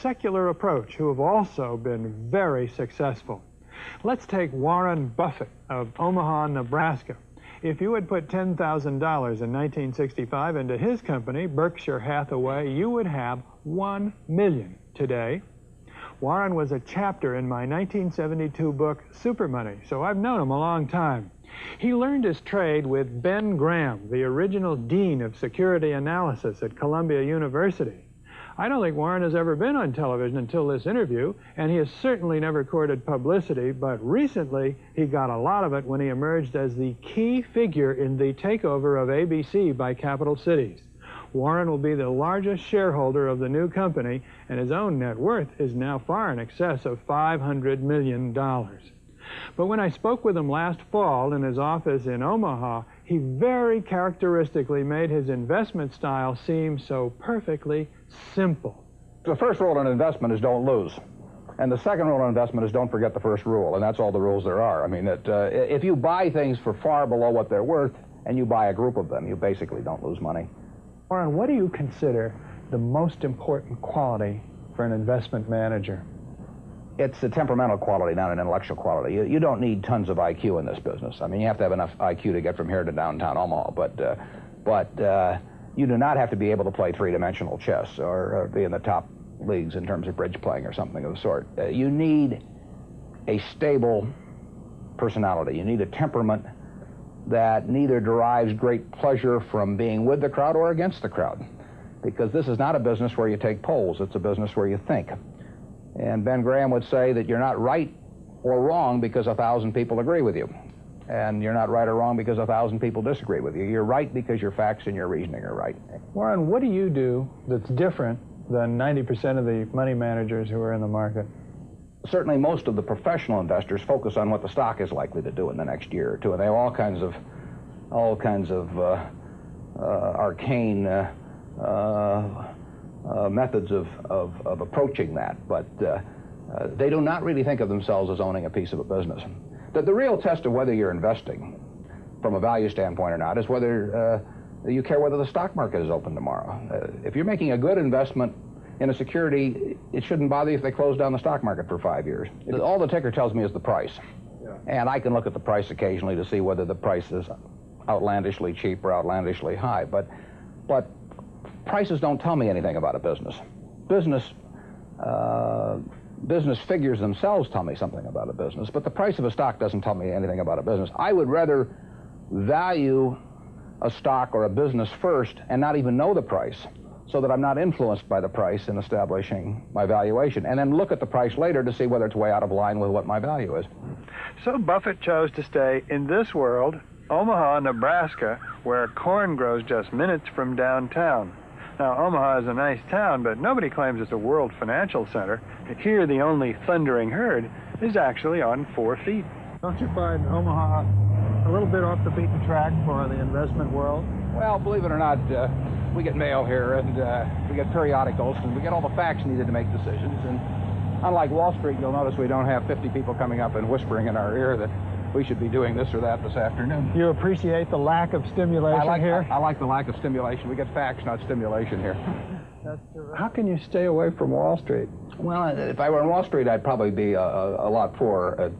secular approach who have also been very successful. Let's take Warren Buffett of Omaha, Nebraska. If you had put $10,000 in 1965 into his company, Berkshire Hathaway, you would have $1 million today. Warren was a chapter in my 1972 book, Super Money, so I've known him a long time. He learned his trade with Ben Graham, the original dean of security analysis at Columbia University. I don't think Warren has ever been on television until this interview, and he has certainly never courted publicity, but recently he got a lot of it when he emerged as the key figure in the takeover of ABC by Capital Cities. Warren will be the largest shareholder of the new company, and his own net worth is now far in excess of $500 million. But when I spoke with him last fall in his office in Omaha, he very characteristically made his investment style seem so perfectly simple. The first rule in investment is don't lose. And the second rule in investment is don't forget the first rule, and that's all the rules there are. I mean, if you buy things for far below what they're worth and you buy a group of them, you basically don't lose money. Warren, what do you consider the most important quality for an investment manager? It's a temperamental quality, not an intellectual quality. You don't need tons of IQ in this business. I mean, you have to have enough IQ to get from here to downtown Omaha, but you do not have to be able to play three-dimensional chess or be in the top leagues in terms of bridge playing or something of the sort. You need a stable personality. You need a temperament that neither derives great pleasure from being with the crowd or against the crowd, because this is not a business where you take polls. It's a business where you think. And Ben Graham would say that you're not right or wrong because 1,000 people agree with you. And you're not right or wrong because 1,000 people disagree with you. You're right because your facts and your reasoning are right. Warren, what do you do that's different than 90% of the money managers who are in the market? Certainly most of the professional investors focus on what the stock is likely to do in the next year or two, and they have all kinds of arcane methods of approaching that, but they do not really think of themselves as owning a piece of a business. The real test of whether you're investing from a value standpoint or not is whether you care whether the stock market is open tomorrow. If you're making a good investment in a security, it shouldn't bother you if they close down the stock market for 5 years. All the ticker tells me is the price. Yeah. And I can look at the price occasionally to see whether the price is outlandishly cheap or outlandishly high. But prices don't tell me anything about a business. Business figures themselves tell me something about a business, but the price of a stock doesn't tell me anything about a business. I would rather value a stock or a business first and not even know the price, so that I'm not influenced by the price in establishing my valuation, and then look at the price later to see whether it's way out of line with what my value is. So Buffett chose to stay in this world, Omaha, Nebraska, where corn grows just minutes from downtown. Now, Omaha is a nice town, but nobody claims it's a world financial center. Here, the only thundering herd is actually on 4 feet. Don't you find Omaha a little bit off the beaten track for the investment world? Well, believe it or not, we get mail here, and we get periodicals, and we get all the facts needed to make decisions. And unlike Wall Street, you'll notice we don't have 50 people coming up and whispering in our ear that we should be doing this or that this afternoon. You appreciate the lack of stimulation here? I like the lack of stimulation. We get facts, not stimulation here. That's terrific. How can you stay away from Wall Street? Well, if I were on Wall Street, I'd probably be a lot poorer.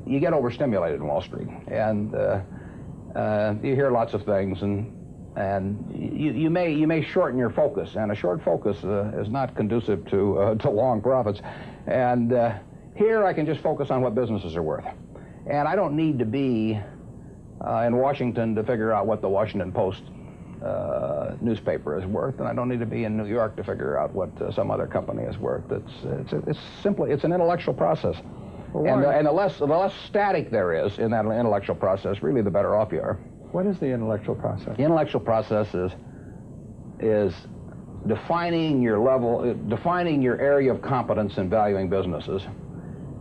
You get overstimulated in Wall Street, and you hear lots of things, and you may shorten your focus, and a short focus is not conducive to long profits. And here I can just focus on what businesses are worth, and I don't need to be in Washington to figure out what the Washington Post newspaper is worth, and I don't need to be in New York to figure out what some other company is worth. It's an intellectual process. Well, and the less static there is in that intellectual process, really the better off you are. What is the intellectual process? The intellectual process is defining your area of competence in valuing businesses,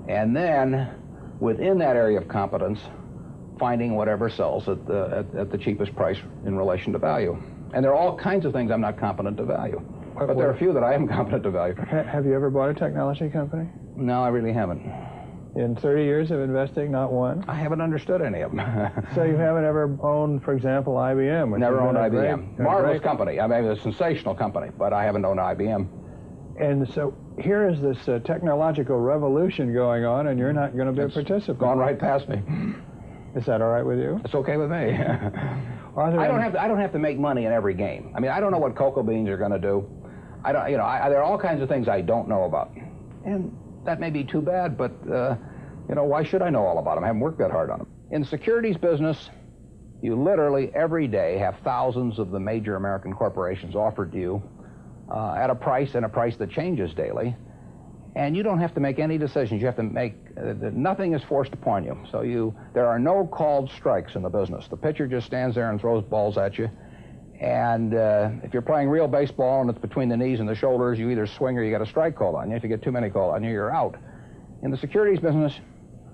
and then within that area of competence, finding whatever sells at the cheapest price in relation to value. And there are all kinds of things I'm not competent to value, but there are a few that I am competent to value. Have you ever bought a technology company? No, I really haven't. In 30 years of investing, not one? I haven't understood any of them. So you haven't ever owned, for example, IBM? Never owned IBM. Marvelous company. I mean, a sensational company, but I haven't owned IBM. And so here is this technological revolution going on, and you're not going to be a participant. Gone right past me. Is that all right with you? It's okay with me. I don't have to make money in every game. I mean, I don't know what cocoa beans are going to do. I don't, there are all kinds of things I don't know about, and that may be too bad. But why should I know all about them? I haven't worked that hard on them. In the securities business, you literally every day have thousands of the major American corporations offered to you at a price that changes daily, and you don't have to make any decisions. You have to make nothing is forced upon you. So there are no called strikes in the business. The pitcher just stands there and throws balls at you, and if you're playing real baseball and it's between the knees and the shoulders, you either swing or you get a strike called on you. If you get too many called on you, you're out. In the securities business,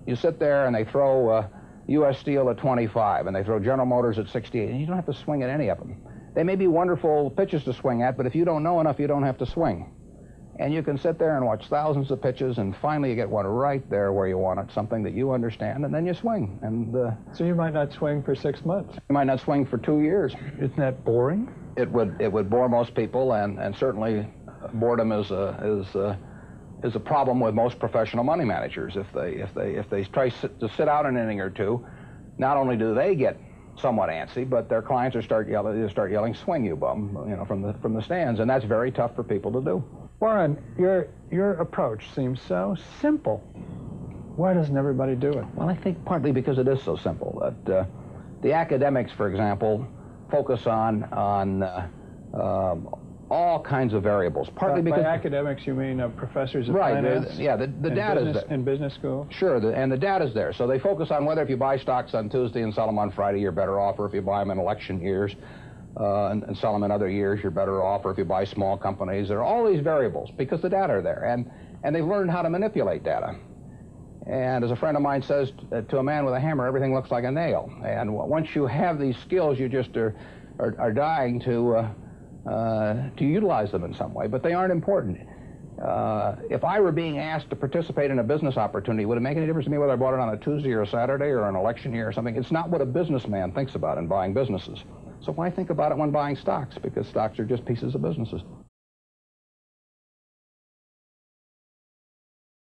you sit there and they throw U.S. Steel at 25 and they throw General Motors at 68, and you don't have to swing at any of them. They may be wonderful pitches to swing at, but if you don't know enough, you don't have to swing. And you can sit there and watch thousands of pitches, and finally you get one right there where you want it, something that you understand, and then you swing. And so you might not swing for 6 months. You might not swing for 2 years. Isn't that boring? It would bore most people, and certainly boredom is a problem with most professional money managers. If they try to sit out an inning or two, not only do they get somewhat antsy, but their clients start yelling, "Swing, you bum!" from the stands, and that's very tough for people to do. Warren, your approach seems so simple. Why doesn't everybody do it? Well, I think partly because it is so simple. That the academics, for example, focus on all kinds of variables. Partly because by academics you mean professors of right, finance? Yeah, the data's there. In business school? Sure, and the data's there. So they focus on whether if you buy stocks on Tuesday and sell them on Friday, you're better off, or if you buy them in election years and sell them in other years, you're better off, or if you buy small companies. There are all these variables because the data are there, and they've learned how to manipulate data. And as a friend of mine says, to a man with a hammer, everything looks like a nail. And once you have these skills, you just are dying to utilize them in some way, but they aren't important. If I were being asked to participate in a business opportunity, would it make any difference to me whether I bought it on a Tuesday or a Saturday or an election year or something? It's not what a businessman thinks about in buying businesses. So why think about it when buying stocks? Because stocks are just pieces of businesses.